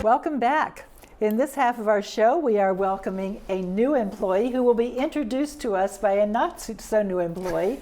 Welcome back. In this half of our show, we are welcoming a new employee who will be introduced to us by a not so new employee.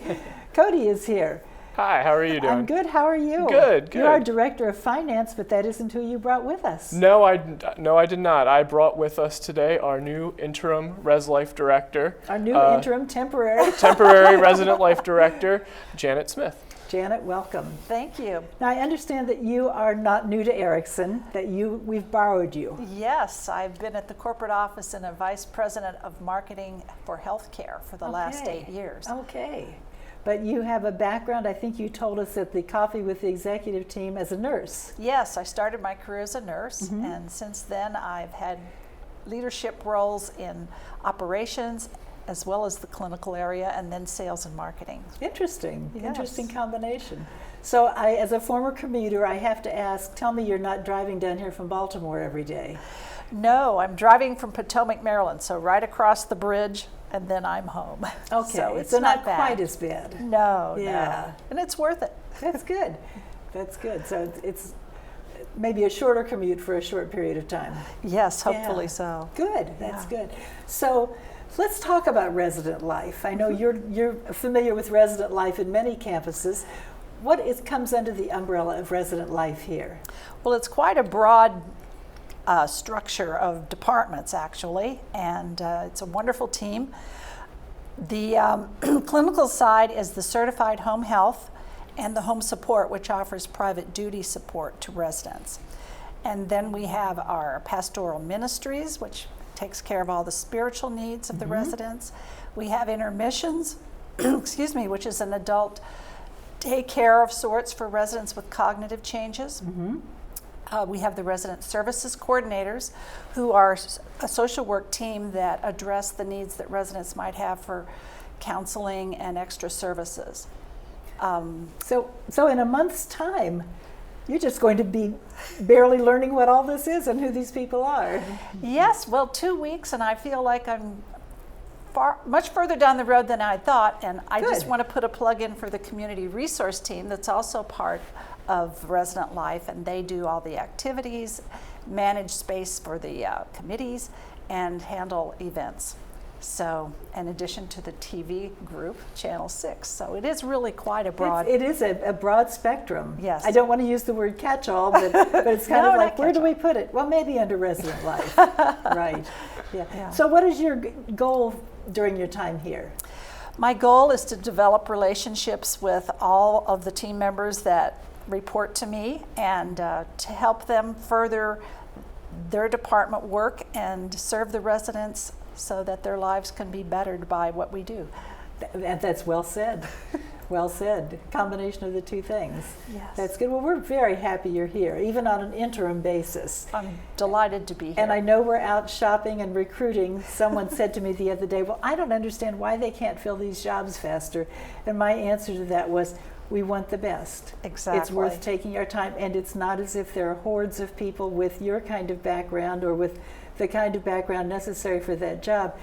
Cody is here. Hi, how are you doing? I'm good. How are you? Good. You're our Director of Finance, but that isn't who you brought with us. No, I did not. I brought with us today our new interim Res Life Director. Our new interim temporary resident life director, Janet Smith. Janet, welcome. Thank you. Now, I understand that you are not new to Erickson, that we've borrowed you. Yes, I've been at the corporate office and a vice president of marketing for healthcare for the last 8 years. Okay. But you have a background, I think you told us at the Coffee with the Executive Team, as a nurse. Yes, I started my career as a nurse, and since then I've had leadership roles in operations as well as the clinical area, and then sales and marketing. Interesting. Yes. Interesting combination. So as a former commuter, I have to ask, tell me you're not driving down here from Baltimore every day. No, I'm driving from Potomac, Maryland, so right across the bridge, and then I'm home. Okay, so it's so not bad. quite as bad. No, Yeah. no. And it's worth it. That's good. That's good. So it's maybe a shorter commute for a short period of time. Yes, hopefully Yeah. so. Good. That's good. So let's talk about resident life. I know you're familiar with resident life in many campuses. What comes under the umbrella of resident life here? Well, it's quite a broad structure of departments, actually, and it's a wonderful team. The clinical side is the certified home health and the home support, which offers private duty support to residents. And then we have our pastoral ministries, which takes care of all the spiritual needs of the residents. We have intermissions, excuse me, which is an adult daycare of sorts for residents with cognitive changes. We have the resident services coordinators, who are a social work team that address the needs that residents might have for counseling and extra services. So in a month's time, you're just going to be barely learning what all this is and who these people are. Yes, well, 2 weeks, and I feel like I'm much further down the road than I thought, and I just want to put a plug in for the community resource team that's also part of resident life, and they do all the activities, manage space for the committees, and handle events. So, in addition to the TV group, Channel 6. So it is really quite a broad... It is a broad spectrum. Yes. I don't want to use the word catch-all, but it's kind of like, where do we put it? Well, maybe under resident life. Right. Yeah. So what is your goal during your time here? My goal is to develop relationships with all of the team members that report to me, and to help them further their department work and serve the residents so that their lives can be bettered by what we do. That's well said. Well said. Combination of the two things. Yes. That's good. Well, we're very happy you're here, even on an interim basis. I'm delighted to be here. And I know we're out shopping and recruiting. Someone said to me the other day, well, I don't understand why they can't fill these jobs faster. And my answer to that was, we want the best. Exactly. It's worth taking our time, and it's not as if there are hordes of people with your kind of background or with the kind of background necessary for that job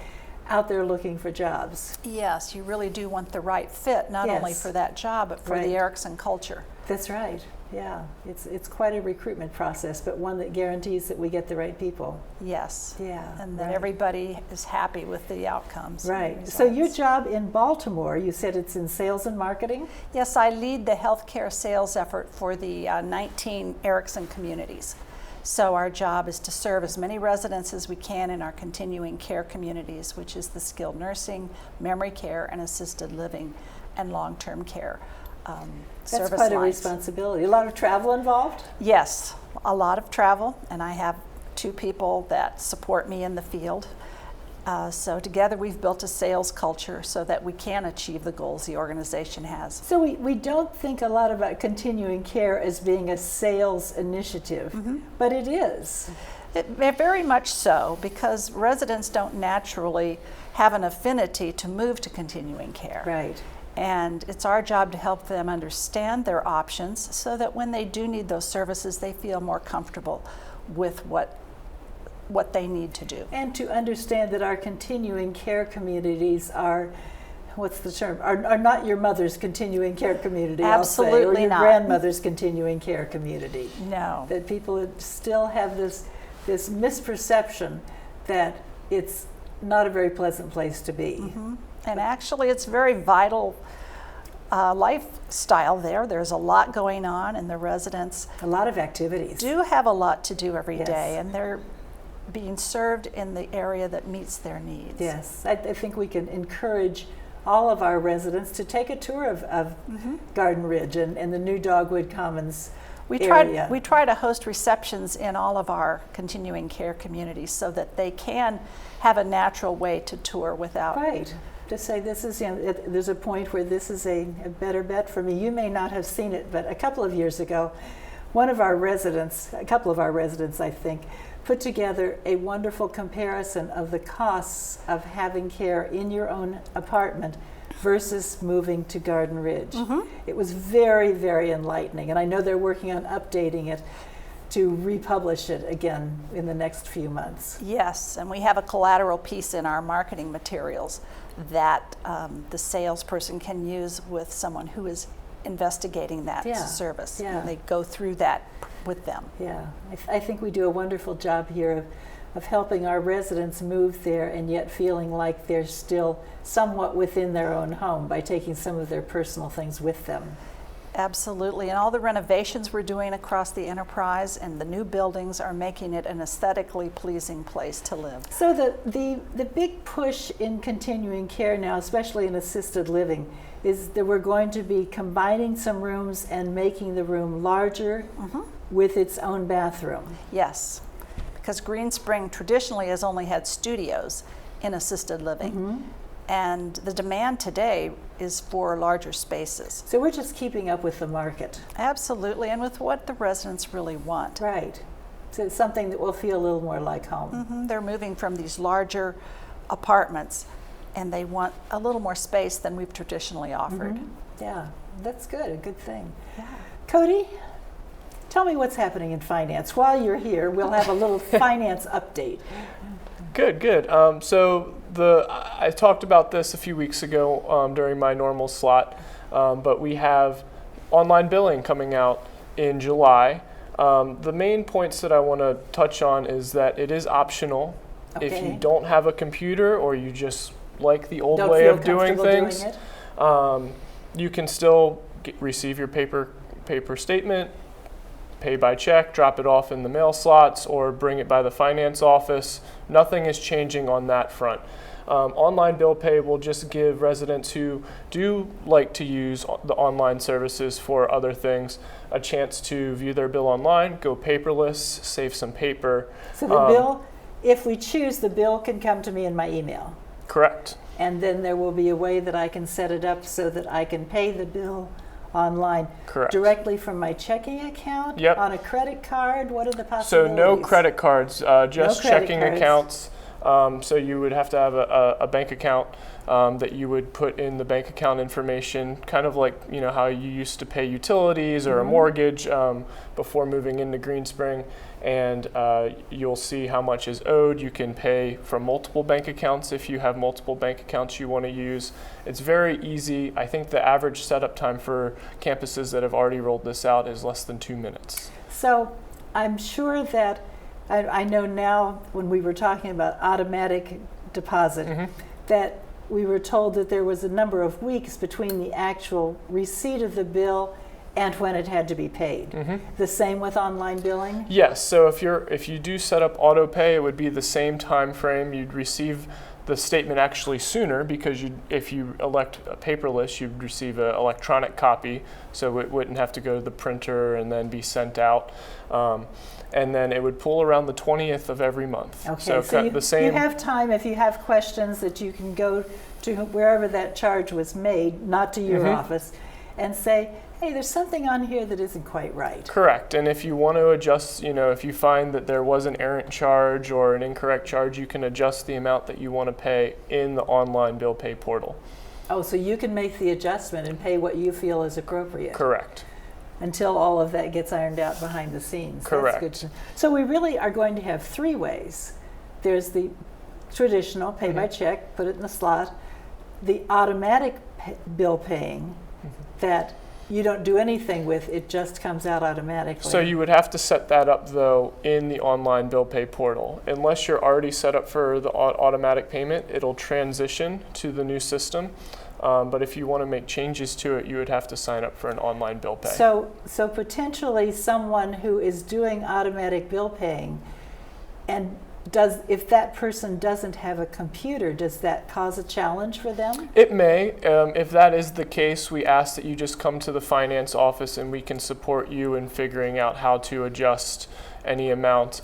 out there looking for jobs. Yes, you really do want the right fit, not only for that job, but for the Erickson culture. That's right. Yeah, it's quite a recruitment process, but one that guarantees that we get the right people. Yes. Yeah. And that everybody is happy with the outcomes. Right. So your job in Baltimore, you said it's in sales and marketing? Yes, I lead the healthcare sales effort for the 19 Erickson communities. So our job is to serve as many residents as we can in our continuing care communities, which is the skilled nursing, memory care, and assisted living and long-term care. That's quite a responsibility. A lot of travel involved? Yes, a lot of travel, and I have 2 people that support me in the field. So together we've built a sales culture so that we can achieve the goals the organization has. So we don't think a lot about continuing care as being a sales initiative, but it is. Very much so, because residents don't naturally have an affinity to move to continuing care. Right. And it's our job to help them understand their options so that when they do need those services, they feel more comfortable with what they need to do. And to understand that our continuing care communities are, what's the term, are not your mother's continuing care community, Absolutely I'll say, or your not. grandmother's continuing care community. No. That people still have this this misperception that it's not a very pleasant place to be. Mm-hmm. And actually, it's very vital lifestyle there. There's a lot going on, and the residents A lot of activities. do have a lot to do every Yes. day, and they're being served in the area that meets their needs. Yes, I think we can encourage all of our residents to take a tour of Garden Ridge and the new Dogwood Commons area. We try to host receptions in all of our continuing care communities so that they can have a natural way to tour without. Right. To say this is, there's a point where this is a better bet for me. You may not have seen it, but a couple of years ago, a couple of our residents, I think, put together a wonderful comparison of the costs of having care in your own apartment versus moving to Garden Ridge. Mm-hmm. It was very, very enlightening, and I know they're working on updating it to republish it again in the next few months. Yes, and we have a collateral piece in our marketing materials that the salesperson can use with someone who is investigating that service. Yeah. And they go through that with them. Yeah, I think we do a wonderful job here of helping our residents move there and yet feeling like they're still somewhat within their own home by taking some of their personal things with them. Absolutely, and all the renovations we're doing across the enterprise and the new buildings are making it an aesthetically pleasing place to live. So the big push in continuing care now, especially in assisted living, is that we're going to be combining some rooms and making the room larger with its own bathroom. Yes, because Green Spring traditionally has only had studios in assisted living, and the demand today is for larger spaces. So we're just keeping up with the market. Absolutely, and with what the residents really want. Right. So it's something that will feel a little more like home. They're moving from these larger apartments, and they want a little more space than we've traditionally offered. Yeah, that's good, a good thing. Yeah. Cody, tell me what's happening in finance. While you're here, we'll have a little finance update. Good. I talked about this a few weeks ago during my normal slot, but we have online billing coming out in July. The main points that I want to touch on is that it is optional. Okay. If you don't have a computer or you just like the old Don't way feel of doing comfortable things, doing you can still receive your paper statement, pay by check, drop it off in the mail slots, or bring it by the finance office. Nothing is changing on that front. Online bill pay will just give residents who do like to use the online services for other things a chance to view their bill online, go paperless, save some paper. So the bill, if we choose, the bill can come to me in my email. Correct. And then there will be a way that I can set it up so that I can pay the bill online. Correct. Directly from my checking account? Yep. On a credit card? What are the So possibilities? no credit cards, just credit checking cards. accounts. So you would have to have a bank account that you would put in the bank account information, kind of like how you used to pay utilities or a mortgage before moving into Green Spring, and you'll see how much is owed. You can pay from multiple bank accounts if you have multiple bank accounts you want to use. It's very easy. I think the average setup time for campuses that have already rolled this out is less than 2 minutes. So I'm sure that I know now when we were talking about automatic deposit that we were told that there was a number of weeks between the actual receipt of the bill and when it had to be paid. The same with online billing? Yes, so if you do set up auto pay, it would be the same time frame. You'd receive the statement actually sooner because if you elect a paperless, you'd receive an electronic copy, so it wouldn't have to go to the printer and then be sent out. And then it would pull around the 20th of every month. Okay, so you have time if you have questions that you can go to wherever that charge was made, not to your office, and say, hey, there's something on here that isn't quite right. Correct, and if you want to adjust, if you find that there was an errant charge or an incorrect charge, you can adjust the amount that you want to pay in the online bill pay portal. Oh, so you can make the adjustment and pay what you feel is appropriate. Correct. Until all of that gets ironed out behind the scenes. Correct. That's good. So we really are going to have 3 ways. There's the traditional pay by check, put it in the slot, the automatic bill paying that you don't do anything with, it just comes out automatically. So you would have to set that up, though, in the online bill pay portal. Unless you're already set up for the automatic payment, it'll transition to the new system. But if you want to make changes to it, you would have to sign up for an online bill pay. So potentially someone who is doing automatic bill paying, and if that person doesn't have a computer, does that cause a challenge for them? It may. If that is the case, we ask that you just come to the finance office and we can support you in figuring out how to adjust any amount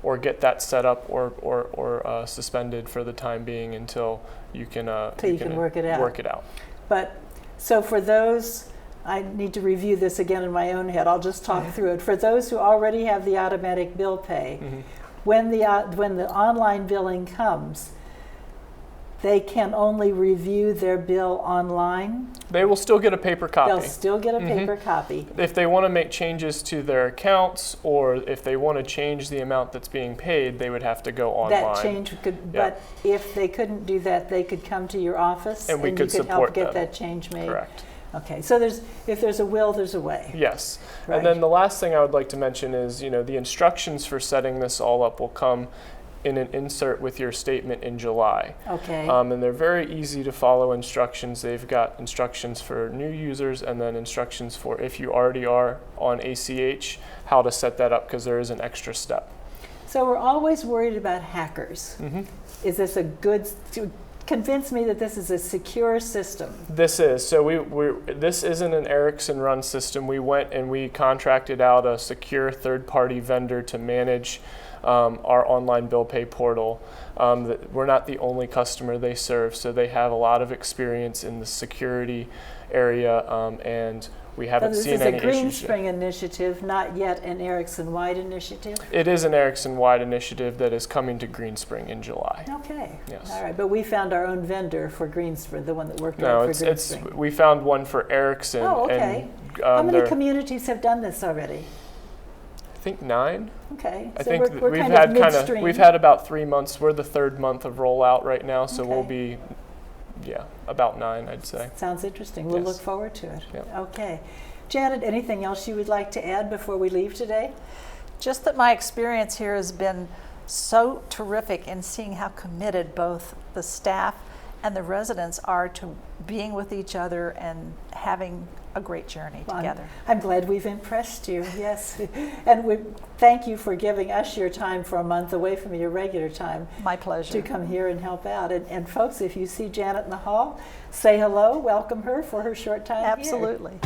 or get that set up or suspended for the time being until you can work it out. Work it out. But so for those, I need to review this again in my own head. I'll just talk through it. For those who already have the automatic bill pay, when the online billing comes, they can only review their bill online. They will still get a paper copy. They'll still get a paper copy. If they want to make changes to their accounts, or if they want to change the amount that's being paid, they would have to go online. That change could, but if they couldn't do that, they could come to your office and we could you could support help get them. that change made. Correct. Okay, so if there's a will, there's a way. Yes. Right. And then the last thing I would like to mention is, the instructions for setting this all up will come in an insert with your statement in July. Okay. And they're very easy to follow instructions. They've got instructions for new users and then instructions for if you already are on ACH, how to set that up, because there is an extra step. So we're always worried about hackers. Is this a good... Convince me that this is a secure system. This is. So this isn't an Ericsson run system. We went and we contracted out a secure third-party vendor to manage our online bill pay portal. We're not the only customer they serve, so they have a lot of experience in the security area, and we haven't seen any issues. This is a Greenspring initiative, not yet an Ericsson-wide initiative? It is an Ericsson-wide initiative that is coming to Greenspring in July. Okay. Yes. All right, but we found our own vendor for Greenspring, the one that worked No, out for Greenspring. we found one for Ericsson. Oh, okay. And, how many communities have done this already? I think 9. Okay, I so think we're kind of midstream. we've had about 3 months. We're the 3rd month of rollout right now, so we'll be, about 9, I'd say. Sounds interesting. We'll Yes. look forward to it. Yep. Okay. Janet, anything else you would like to add before we leave today? Just that my experience here has been so terrific in seeing how committed both the staff and the residents are to being with each other and having a great journey together. I'm glad we've impressed you, yes. And we thank you for giving us your time for a month away from your regular time. My pleasure. To come here and help out. And folks, if you see Janet in the hall, say hello, welcome her for her short time here. Absolutely.